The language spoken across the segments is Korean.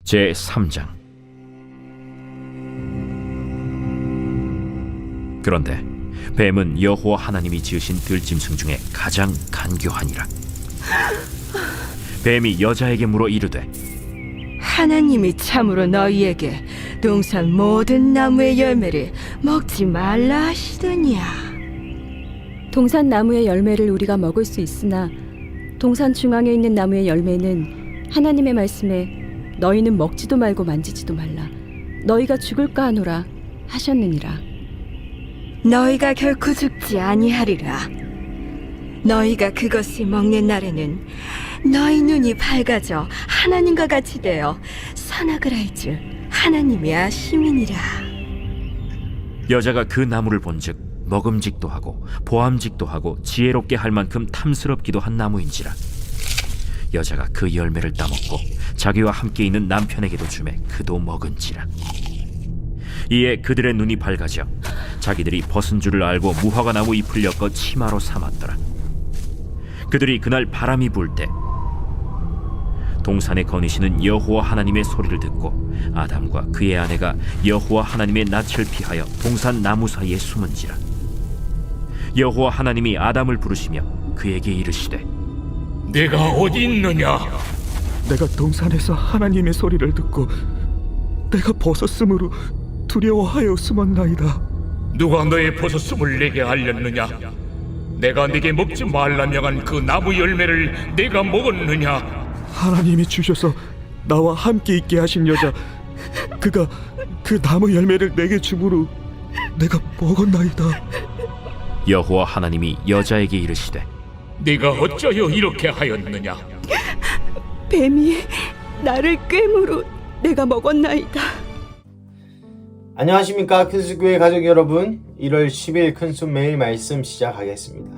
제3장. 그런데 뱀은 여호와 하나님이 지으신 들짐승 중에 가장 간교하니라. 뱀이 여자에게 물어 이르되, 하나님이 참으로 너희에게 동산 모든 나무의 열매를 먹지 말라 하시더냐? 동산 나무의 열매를 우리가 먹을 수 있으나 동산 중앙에 있는 나무의 열매는 하나님의 말씀에 너희는 먹지도 말고 만지지도 말라, 너희가 죽을까 하노라 하셨느니라. 너희가 결코 죽지 아니하리라. 너희가 그것을 먹는 날에는 너희 눈이 밝아져 하나님과 같이 되어 선악을 알 줄 하나님이 아심이니라. 여자가 그 나무를 본즉 먹음직도 하고 보암직도 하고 지혜롭게 할 만큼 탐스럽기도 한 나무인지라. 여자가 그 열매를 따먹고 자기와 함께 있는 남편에게도 주매 그도 먹은지라. 이에 그들의 눈이 밝아져 자기들이 벗은 줄을 알고 무화과 나무 잎을 엮어 치마로 삼았더라. 그들이 그날 바람이 불 때 동산에 거니시는 여호와 하나님의 소리를 듣고 아담과 그의 아내가 여호와 하나님의 낯을 피하여 동산 나무 사이에 숨은지라. 여호와 하나님이 아담을 부르시며 그에게 이르시되, 내가 어디 있느냐? 내가 동산에서 하나님의 소리를 듣고 내가 벗었으므로 두려워하여 숨었나이다. 누가 너의 벗었음을 내게 알렸느냐? 내가 네게 먹지 말라 명한 그 나무 열매를 내가 먹었느냐? 하나님이 주셔서 나와 함께 있게 하신 여자, 그가 그 나무 열매를 내게 주므로 내가 먹었나이다. 여호와 하나님이 여자에게 이르시되, 네가 어찌하여 이렇게 하였느냐? 뱀이 나를 꿰므로 내가 먹었나이다. 안녕하십니까, 큰수교회 가족 여러분. 1월 10일 큰수 매일 말씀 시작하겠습니다.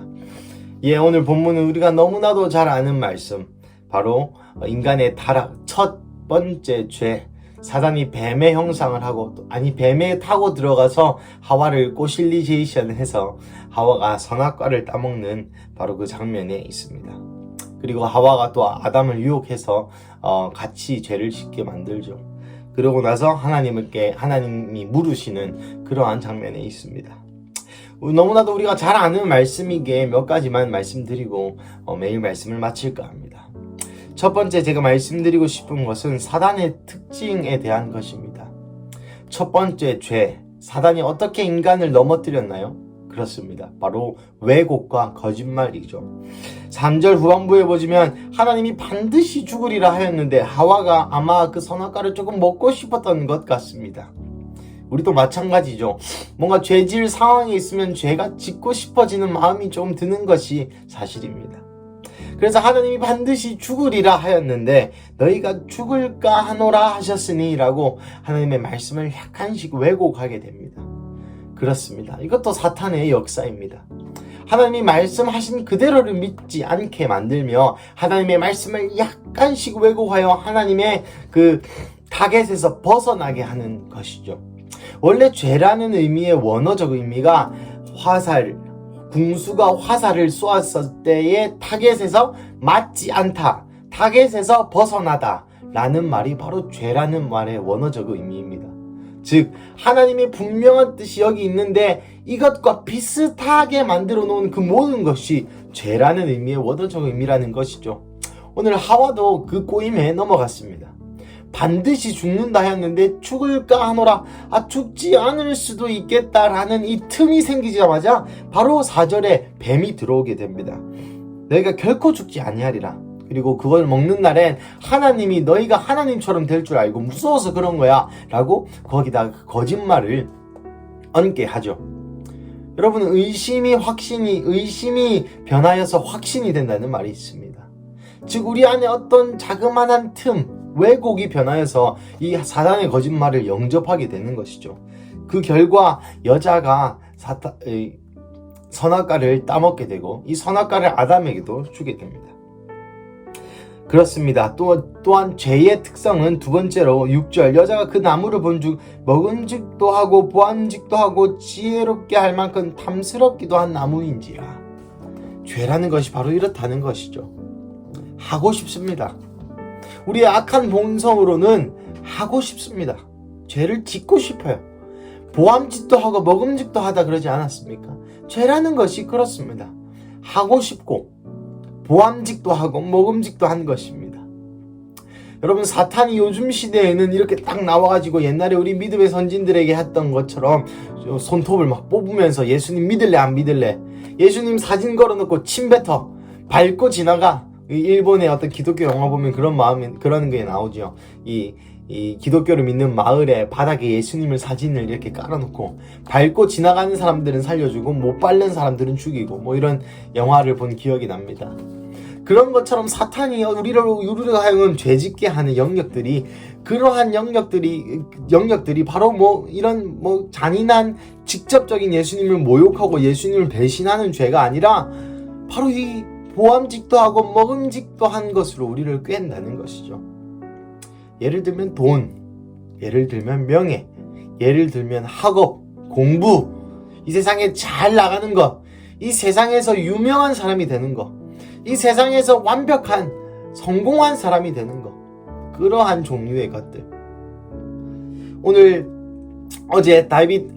오늘 본문은 우리가 너무나도 잘 아는 말씀, 바로 인간의 타락, 첫 번째 죄, 사단이 뱀의 형상을 하고, 뱀에 타고 들어가서 하와를 꼬실리제이션 해서 하와가 선악과를 따먹는 바로 그 장면에 있습니다. 그리고 하와가 또 아담을 유혹해서 같이 죄를 짓게 만들죠. 그러고 나서 하나님이 물으시는 그러한 장면에 있습니다. 너무나도 우리가 잘 아는 말씀이기에 몇 가지만 말씀드리고 매일 말씀을 마칠까 합니다. 첫 번째 제가 말씀드리고 싶은 것은 사단의 특징에 대한 것입니다. 첫 번째 죄, 사단이 어떻게 인간을 넘어뜨렸나요? 그렇습니다. 바로 왜곡과 거짓말이죠. 3절 후반부에 보시면 하나님이 반드시 죽으리라 하였는데 하와가 아마 그 선악과를 조금 먹고 싶었던 것 같습니다. 우리도 마찬가지죠. 뭔가 죄질 상황에 있으면 죄가 짓고 싶어지는 마음이 좀 드는 것이 사실입니다. 그래서 하나님이 반드시 죽으리라 하였는데 너희가 죽을까 하노라 하셨으니 라고 하나님의 말씀을 약간씩 왜곡하게 됩니다. 그렇습니다. 이것도 사탄의 역사입니다. 하나님이 말씀하신 그대로를 믿지 않게 만들며 하나님의 말씀을 약간씩 왜곡하여 하나님의 그 타겟에서 벗어나게 하는 것이죠. 원래 죄라는 의미의 원어적 의미가 화살, 궁수가 화살을 쏘았을 때의 타겟에서 맞지 않다, 타겟에서 벗어나다 라는 말이 바로 죄라는 말의 원어적 의미입니다. 즉 하나님의 분명한 뜻이 여기 있는데 이것과 비슷하게 만들어 놓은 그 모든 것이 죄라는 의미의 원어적 의미라는 것이죠. 오늘 하와도 그 꼬임에 넘어갔습니다. 반드시 죽는다 했는데 죽을까 하노라, 죽지 않을 수도 있겠다라는 이 틈이 생기자마자 바로 4절에 뱀이 들어오게 됩니다. 너희가 결코 죽지 아니하리라. 그리고 그걸 먹는 날엔 하나님이 너희가 하나님처럼 될 줄 알고 무서워서 그런 거야 라고 거기다가 거짓말을 얹게 하죠. 여러분, 의심이 변하여서 확신이 된다는 말이 있습니다. 즉 우리 안에 어떤 자그마한 틈, 왜곡이 변하여서 이 사단의 거짓말을 영접하게 되는 것이죠. 그 결과 여자가 선악과를 따먹게 되고 이 선악과를 아담에게도 주게 됩니다. 그렇습니다. 또한 죄의 특성은 두 번째로 6절, 여자가 그 나무를 본즉 먹음직도 하고 보암직도 하고 지혜롭게 할 만큼 탐스럽기도 한 나무인지라. 죄라는 것이 바로 이렇다는 것이죠. 하고 싶습니다. 우리의 악한 본성으로는 하고 싶습니다. 죄를 짓고 싶어요. 보암짓도 하고 먹음직도 하다 그러지 않았습니까? 죄라는 것이 그렇습니다. 하고 싶고 보암직도 하고 먹음직도 한 것입니다. 여러분, 사탄이 요즘 시대에는 이렇게 딱 나와가지고 옛날에 우리 믿음의 선진들에게 했던 것처럼 손톱을 막 뽑으면서 예수님 믿을래 안 믿을래, 예수님 사진 걸어놓고 침 뱉어 밟고 지나가. 일본의 어떤 기독교 영화 보면 그런 게 나오죠. 이 기독교를 믿는 마을에 바닥에 예수님을 사진을 이렇게 깔아놓고 밟고 지나가는 사람들은 살려주고 못 밟는 사람들은 죽이고, 뭐 이런 영화를 본 기억이 납니다. 그런 것처럼 사탄이 우리를 하여금 죄짓게 하는 영역들이, 그러한 영역들이 바로 뭐 이런 뭐 잔인한 직접적인 예수님을 모욕하고 예수님을 배신하는 죄가 아니라 바로 이 보암직도 하고 먹음직도 한 것으로 우리를 꿰는다는 것이죠. 예를 들면 돈, 예를 들면 명예, 예를 들면 학업, 공부, 이 세상에 잘 나가는 것, 이 세상에서 유명한 사람이 되는 것, 이 세상에서 완벽한 성공한 사람이 되는 것, 그러한 종류의 것들. 오늘 어제 데이빗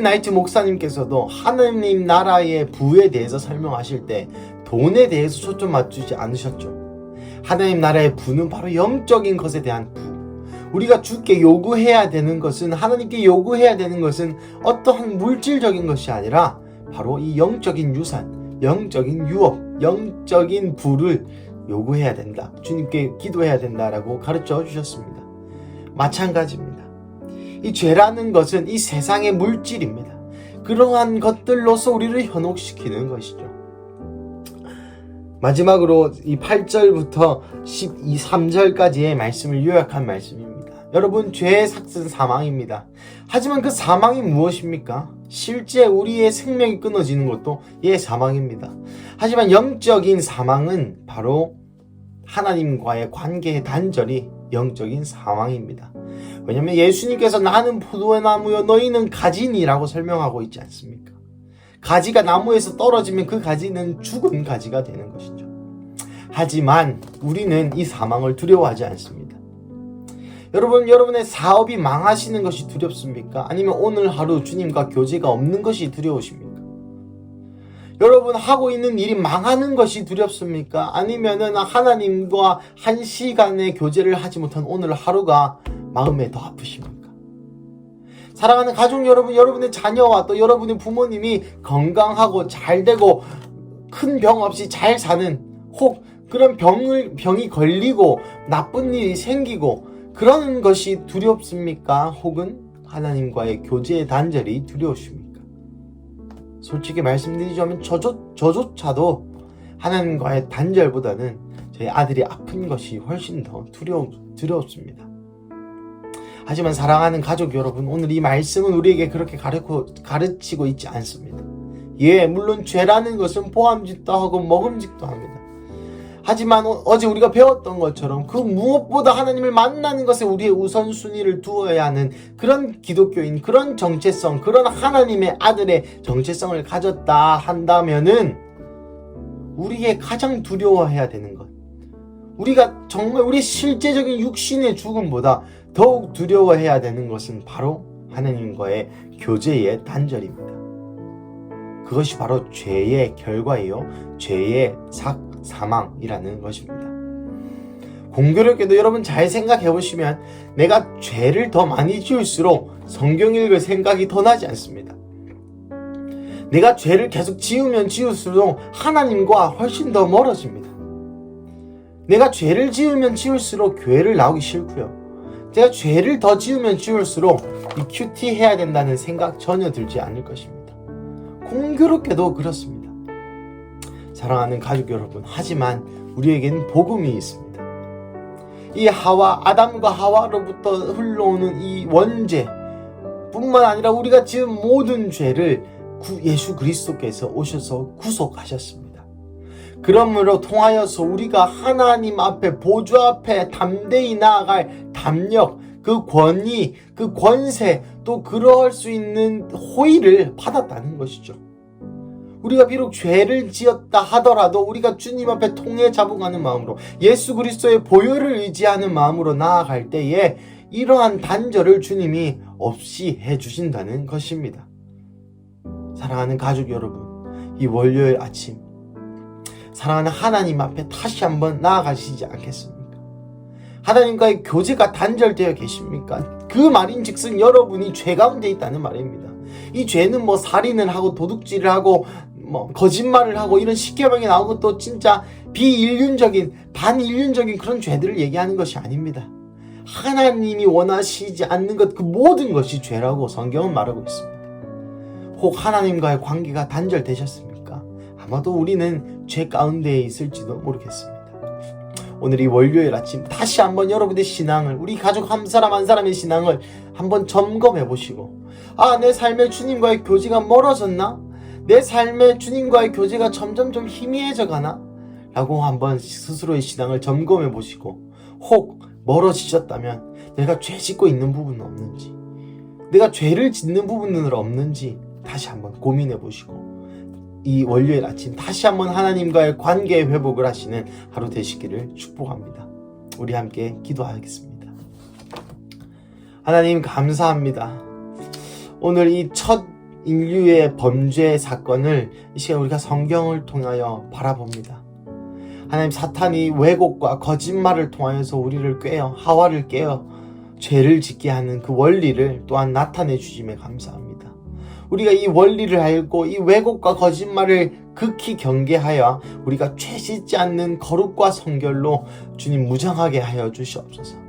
나이트 목사님께서도 하느님 나라의 부에 대해서 설명하실 때 돈에 대해서 초점 맞추지 않으셨죠. 하나님 나라의 부는 바로 영적인 것에 대한 부. 우리가 주께 요구해야 되는 것은, 하나님께 요구해야 되는 것은 어떠한 물질적인 것이 아니라 바로 이 영적인 유산, 영적인 유업, 영적인 부를 요구해야 된다. 주님께 기도해야 된다라고 가르쳐 주셨습니다. 마찬가지입니다. 이 죄라는 것은 이 세상의 물질입니다. 그러한 것들로서 우리를 현혹시키는 것이죠. 마지막으로 이 8절부터 3절까지의 말씀을 요약한 말씀입니다. 여러분, 죄의 삭은 사망입니다. 하지만 그 사망이 무엇입니까? 실제 우리의 생명이 끊어지는 것도 사망입니다. 하지만 영적인 사망은 바로 하나님과의 관계의 단절이 영적인 사망입니다. 왜냐하면 예수님께서 나는 포도나무요 너희는 가지니라고 설명하고 있지 않습니까? 가지가 나무에서 떨어지면 그 가지는 죽은 가지가 되는 것이죠. 하지만 우리는 이 사망을 두려워하지 않습니다. 여러분의 사업이 망하시는 것이 두렵습니까? 아니면 오늘 하루 주님과 교제가 없는 것이 두려우십니까? 여러분 하고 있는 일이 망하는 것이 두렵습니까? 아니면은 하나님과 한 시간의 교제를 하지 못한 오늘 하루가 마음에 더 아프십니까? 사랑하는 가족 여러분, 여러분의 자녀와 또 여러분의 부모님이 건강하고 잘 되고 큰 병 없이 잘 사는, 혹 그런 병이 걸리고 나쁜 일이 생기고 그런 것이 두렵습니까? 혹은 하나님과의 교제의 단절이 두려우십니까? 솔직히 말씀드리자면 저조차도 하나님과의 단절보다는 저희 아들이 아픈 것이 훨씬 더 두렵습니다. 하지만 사랑하는 가족 여러분, 오늘 이 말씀은 우리에게 그렇게 가르치고 있지 않습니다. 물론 죄라는 것은 보암직도 하고 먹음직도 합니다. 하지만 어제 우리가 배웠던 것처럼 그 무엇보다 하나님을 만나는 것에 우리의 우선순위를 두어야 하는 그런 기독교인, 그런 정체성, 그런 하나님의 아들의 정체성을 가졌다 한다면은 우리의 가장 두려워해야 되는 것, 우리가 정말 우리의 실제적인 육신의 죽음보다 더욱 두려워해야 되는 것은 바로 하나님과의 교제의 단절입니다. 그것이 바로 죄의 결과이요, 죄의 사망이라는 것입니다. 공교롭게도 여러분 잘 생각해 보시면 내가 죄를 더 많이 지을수록 성경 읽을 생각이 더 나지 않습니다. 내가 죄를 계속 지으면 지을수록 하나님과 훨씬 더 멀어집니다. 내가 죄를 지으면 지을수록 교회를 나오기 싫고요, 내가 죄를 더 지으면 지을수록 이 큐티 해야 된다는 생각 전혀 들지 않을 것입니다. 공교롭게도 그렇습니다. 사랑하는 가족 여러분, 하지만 우리에게는 복음이 있습니다. 이 아담과 하와로부터 흘러오는 이 원죄 뿐만 아니라 우리가 지은 모든 죄를 예수 그리스도께서 오셔서 구속하셨습니다. 그러므로 통하여서 우리가 하나님 앞에, 보좌 앞에 담대히 나아갈 담력, 그 권위, 그 권세, 또 그러할 수 있는 호의를 받았다는 것이죠. 우리가 비록 죄를 지었다 하더라도 우리가 주님 앞에 통해 잡아가는 마음으로 예수 그리스도의 보혈을 의지하는 마음으로 나아갈 때에 이러한 단절을 주님이 없이 해주신다는 것입니다. 사랑하는 가족 여러분, 이 월요일 아침 사랑하는 하나님 앞에 다시 한번 나아가시지 않겠습니까? 하나님과의 교제가 단절되어 계십니까? 그 말인즉슨 여러분이 죄 가운데 있다는 말입니다. 이 죄는 뭐 살인을 하고 도둑질을 하고 뭐 거짓말을 하고 이런 십계명에 나오고 또 진짜 비인륜적인 반인륜적인 그런 죄들을 얘기하는 것이 아닙니다. 하나님이 원하시지 않는 것 그 모든 것이 죄라고 성경은 말하고 있습니다. 혹 하나님과의 관계가 단절되셨습니까? 아마도 우리는 죄 가운데에 있을지도 모르겠습니다. 오늘 이 월요일 아침 다시 한번 여러분의 신앙을, 우리 가족 한 사람 한 사람의 신앙을 한번 점검해 보시고, 내 삶의 주님과의 교제가 멀어졌나? 내 삶의 주님과의 교제가 점점 좀 희미해져 가나? 라고 한번 스스로의 신앙을 점검해 보시고, 혹 멀어지셨다면 내가 죄 짓고 있는 부분은 없는지, 내가 죄를 짓는 부분은 없는지 다시 한번 고민해 보시고, 이 월요일 아침 다시 한번 하나님과의 관계 회복을 하시는 하루 되시기를 축복합니다. 우리 함께 기도하겠습니다. 하나님 감사합니다. 오늘 이 첫 인류의 범죄 사건을 이 시간 우리가 성경을 통하여 바라봅니다. 하나님, 사탄이 왜곡과 거짓말을 통하여서 우리를 꿰어, 하와를 깨어 죄를 짓게 하는 그 원리를 또한 나타내 주심에 감사합니다. 우리가 이 원리를 알고 이 왜곡과 거짓말을 극히 경계하여 우리가 죄 짓지 않는 거룩과 성결로 주님 무장하게 하여 주시옵소서.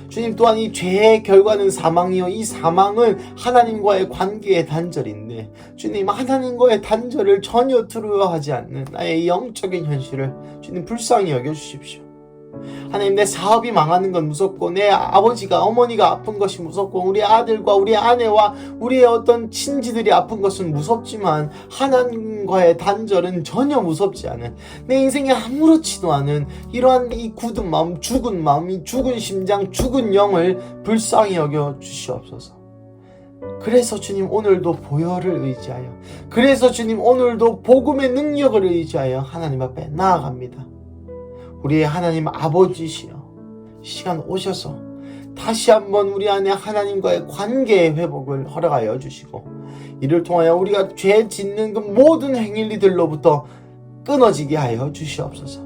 주님, 또한 이 죄의 결과는 사망이요, 이 사망은 하나님과의 관계의 단절인데, 주님, 하나님과의 단절을 전혀 두려워하지 않는 나의 영적인 현실을 주님 불쌍히 여겨주십시오. 하나님, 내 사업이 망하는 건 무섭고, 내 아버지가 어머니가 아픈 것이 무섭고, 우리 아들과 우리 아내와 우리의 어떤 친지들이 아픈 것은 무섭지만 하나님과의 단절은 전혀 무섭지 않은, 내 인생에 아무렇지도 않은 이러한 이 굳은 마음, 죽은 마음, 이 죽은 심장, 죽은 영을 불쌍히 여겨 주시옵소서. 그래서 주님, 오늘도 보혈을 의지하여, 그래서 주님, 오늘도 복음의 능력을 의지하여 하나님 앞에 나아갑니다. 우리의 하나님 아버지시여, 시간 오셔서 다시 한번 우리 안에 하나님과의 관계의 회복을 허락하여 주시고, 이를 통하여 우리가 죄 짓는 그 모든 행위들로부터 끊어지게 하여 주시옵소서.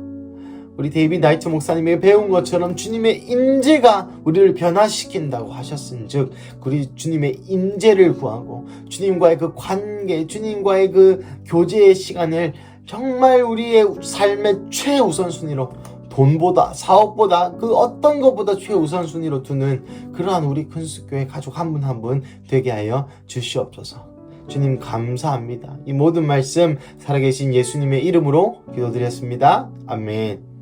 우리 데이빗 나이트 목사님이 배운 것처럼 주님의 임재가 우리를 변화시킨다고 하셨은즉, 우리 주님의 임재를 구하고 주님과의 그 관계, 주님과의 그 교제의 시간을 정말 우리의 삶의 최우선순위로, 돈보다 사업보다 그 어떤 것보다 최우선순위로 두는 그러한 우리 큰수교회 가족 한 분 한 분 되게 하여 주시옵소서. 주님 감사합니다. 이 모든 말씀 살아계신 예수님의 이름으로 기도드렸습니다. 아멘.